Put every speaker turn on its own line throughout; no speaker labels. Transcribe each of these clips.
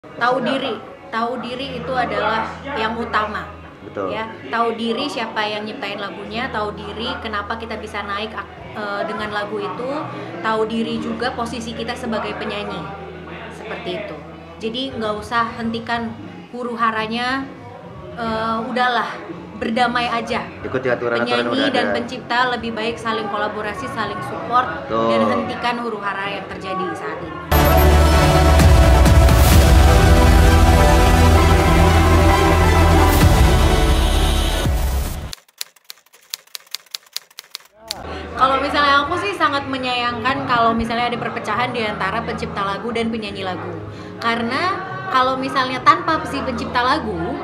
Tahu diri itu adalah yang utama.
Betul.
Ya, tahu diri siapa yang nyiptain lagunya, tahu diri kenapa kita bisa naik dengan lagu itu, tahu diri juga posisi kita sebagai penyanyi, seperti itu. Jadi nggak usah hentikan huru haranya, udahlah berdamai aja.
Ikuti aturan-aturan yang
Penyanyi
udah
dan
ada.
pencipta lebih baik saling kolaborasi, saling support,
Betul.
dan hentikan huru hara yang terjadi saat ini. Kalau misalnya aku sih sangat menyayangkan kalau misalnya ada perpecahan di antara pencipta lagu dan penyanyi lagu. Karena kalau misalnya tanpa si pencipta lagu,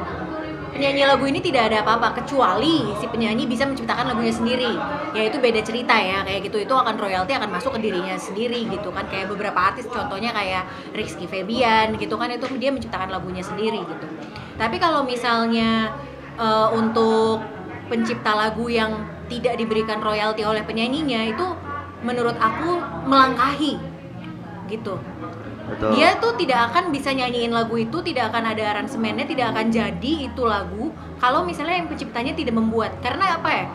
penyanyi lagu ini tidak ada apa-apa kecuali si penyanyi bisa menciptakan lagunya sendiri. Ya itu beda cerita ya, kayak gitu itu akan royalti akan masuk ke dirinya sendiri gitu kan. Kayak beberapa artis contohnya kayak Rizky Febian gitu kan, itu dia menciptakan lagunya sendiri gitu. Tapi kalau misalnya untuk pencipta lagu yang tidak diberikan royalti oleh penyanyinya, itu menurut aku melangkahi gitu.
Betul.
Dia tuh tidak akan bisa nyanyiin lagu itu, tidak akan ada aransemennya, tidak akan jadi itu lagu kalau misalnya yang penciptanya tidak membuat. Karena apa ya,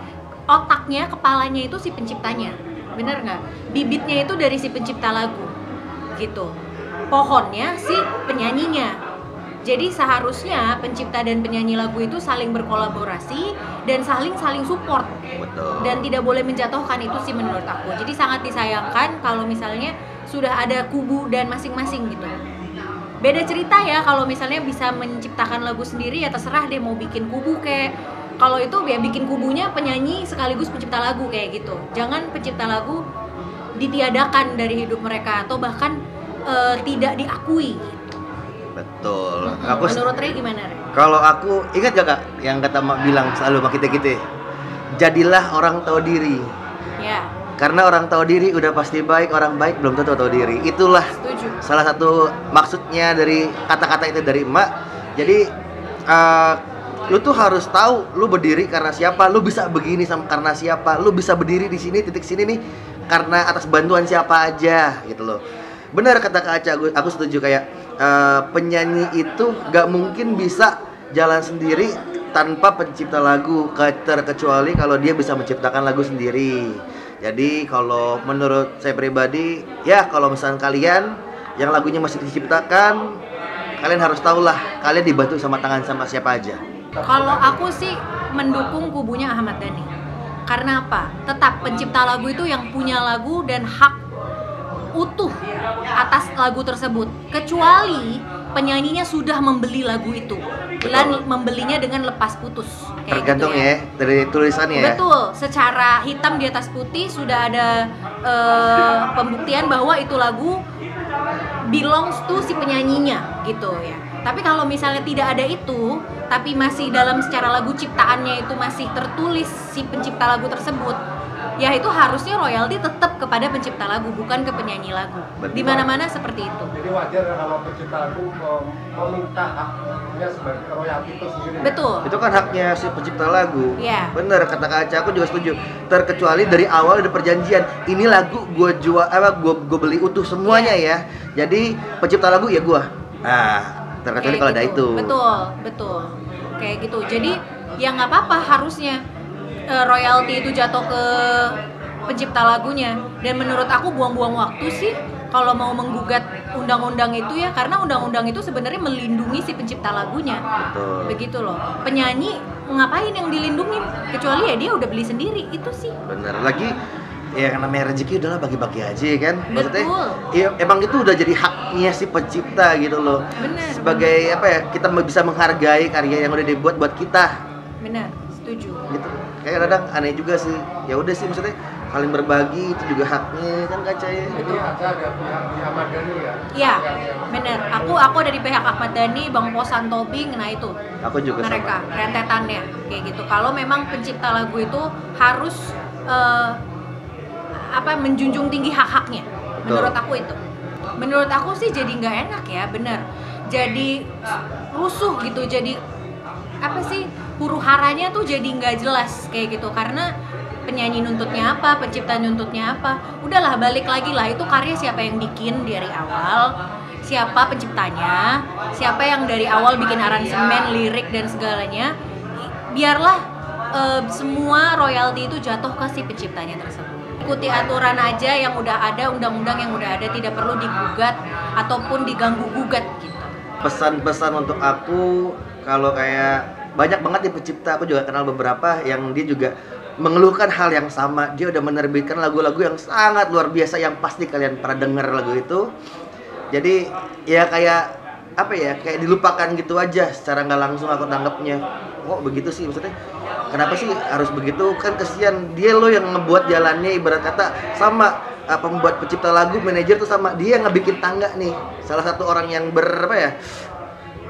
otaknya, kepalanya itu si penciptanya, bener nggak? Bibitnya itu dari si pencipta lagu gitu, pohonnya si penyanyinya. Jadi seharusnya pencipta dan penyanyi lagu itu saling berkolaborasi dan saling support.
Betul.
Dan tidak boleh menjatuhkan, itu sih menurut aku. Jadi sangat disayangkan kalau misalnya sudah ada kubu dan masing-masing gitu. Beda cerita ya kalau misalnya bisa menciptakan lagu sendiri, ya terserah deh mau bikin kubu kayak. Kalau itu ya bikin kubunya penyanyi sekaligus pencipta lagu kayak gitu. Jangan pencipta lagu ditiadakan dari hidup mereka atau bahkan tidak diakui.
Betul.
Menurut Ray gimana, Ray?
Kalau aku ingat gak Kak yang kata Mak bilang selalu sama kita, jadilah orang tahu diri.
Ya.
Karena orang tahu diri udah pasti baik, orang baik belum tentu tahu diri. Itulah
Setuju.
salah satu maksudnya dari kata-kata itu dari Emak. Jadi lu tuh harus tahu lu berdiri karena siapa, lu bisa begini karena siapa, lu bisa berdiri di sini titik sini nih karena atas bantuan siapa aja gitu loh. Benar kata Kak Aca, aku setuju kayak penyanyi itu gak mungkin bisa jalan sendiri tanpa pencipta lagu, terkecuali kalau dia bisa menciptakan lagu sendiri. Jadi kalau menurut saya pribadi, ya kalau misalnya kalian yang lagunya masih diciptakan, kalian harus tahu lah kalian dibantu sama tangan sama siapa aja.
Kalau aku sih mendukung kubunya Ahmad Dhani. Karena apa? Tetap pencipta lagu itu yang punya lagu dan hak utuh atas lagu tersebut, kecuali penyanyinya sudah membeli lagu itu dan membelinya dengan lepas putus kayak
tergantung
gitu ya.
Dari tulisannya ya.
Betul, secara hitam di atas putih sudah ada pembuktian bahwa itu lagu belongs to si penyanyinya gitu ya. Tapi kalau misalnya tidak ada itu, tapi masih dalam secara lagu ciptaannya itu masih tertulis si pencipta lagu tersebut, ya itu harusnya royalti tetap kepada pencipta lagu, bukan ke penyanyi lagu. Di mana-mana seperti itu.
Jadi wajar kalau pencipta lagu meminta haknya sebagai royalti itu sendiri.
Betul.
Itu kan haknya si pencipta lagu.
Iya.
Bener kata Kak Aca, aku juga setuju. Terkecuali dari awal ada perjanjian, ini lagu gue jual gue beli utuh semuanya ya. Jadi pencipta lagu ya gue. Nah, terkecuali kalau ada itu.
Betul. Kayak gitu. Jadi ya nggak apa-apa harusnya royalti itu jatuh ke pencipta lagunya. Dan menurut aku buang-buang waktu sih kalau mau menggugat undang-undang itu ya, karena undang-undang itu sebenarnya melindungi si pencipta lagunya.
Betul.
Begitu loh. Penyanyi ngapain yang dilindungi? Kecuali ya dia udah beli sendiri, itu sih.
Bener lagi. Ya namanya rezeki udahlah bagi-bagi aja kan. Maksudnya
Betul.
ya, emang itu udah jadi haknya si pencipta gitu loh.
Bener.
Sebagai apa ya, kita bisa menghargai karya yang udah dibuat buat kita.
Benar, setuju.
Gitu. Kayak kadang aneh juga sih. Ya udah sih, maksudnya saling berbagi itu juga haknya kan Kak Aca ya.
Jadi ada pihak Ahmad Dhani ya.
Iya, bener. Aku ada di pihak Ahmad Dhani, Bang Posan Tobing, nah itu.
Aku juga
mereka
sama.
rentetannya kayak gitu. Kalau memang pencipta lagu itu harus menjunjung tinggi hak-haknya.
Betul.
Menurut aku itu. Menurut aku sih jadi nggak enak ya, bener. Jadi rusuh gitu, jadi apa sih, huru haranya tuh jadi nggak jelas kayak gitu, karena penyanyi nuntutnya apa, pencipta nuntutnya apa. Udahlah balik lagi lah, itu karya siapa yang bikin dari awal, siapa penciptanya, siapa yang dari awal bikin aransemen, lirik dan segalanya. Biarlah semua royalti itu jatuh ke si penciptanya tersebut. Ikuti aturan aja yang udah ada, undang-undang yang udah ada, tidak perlu digugat ataupun diganggu-gugat gitu.
Pesan-pesan untuk aku, kalau kayak banyak banget nih pencipta, aku juga kenal beberapa yang dia juga mengeluhkan hal yang sama. Dia udah menerbitkan lagu-lagu yang sangat luar biasa yang pasti kalian pernah denger lagu itu. Jadi ya kayak apa ya, kayak dilupakan gitu aja secara nggak langsung aku tanggapnya. Kok begitu sih, maksudnya kenapa sih harus begitu, kan kesian dia lo yang ngebuat jalannya, ibarat kata sama pembuat pencipta lagu, manajer tuh sama dia yang ngebikin tangga nih, salah satu orang yang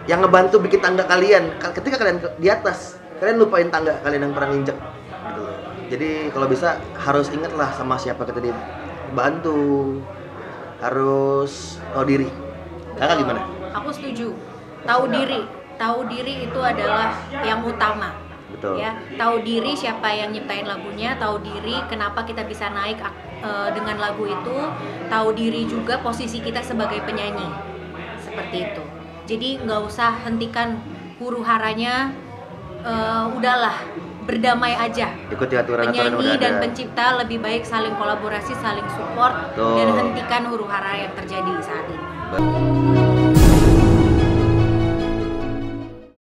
yang ngebantu bikin tangga kalian. Ketika kalian di atas, kalian lupain tangga kalian yang pernah nginjek gitu loh. Jadi kalau bisa harus ingat lah sama siapa kita dibantu, harus tahu diri. Kakak gimana?
Aku setuju. Tahu diri itu adalah yang utama.
Betul.
Ya, tahu diri siapa yang nyiptain lagunya, tahu diri kenapa kita bisa naik dengan lagu itu, tahu diri juga posisi kita sebagai penyanyi. Seperti itu. Jadi nggak usah hentikan huru haranya, udahlah, berdamai aja.
Ikuti aturan-aturan yang
Penyanyi
udah
dan
ada.
pencipta lebih baik saling kolaborasi, saling support,
Betul.
dan hentikan huru hara yang terjadi saat ini.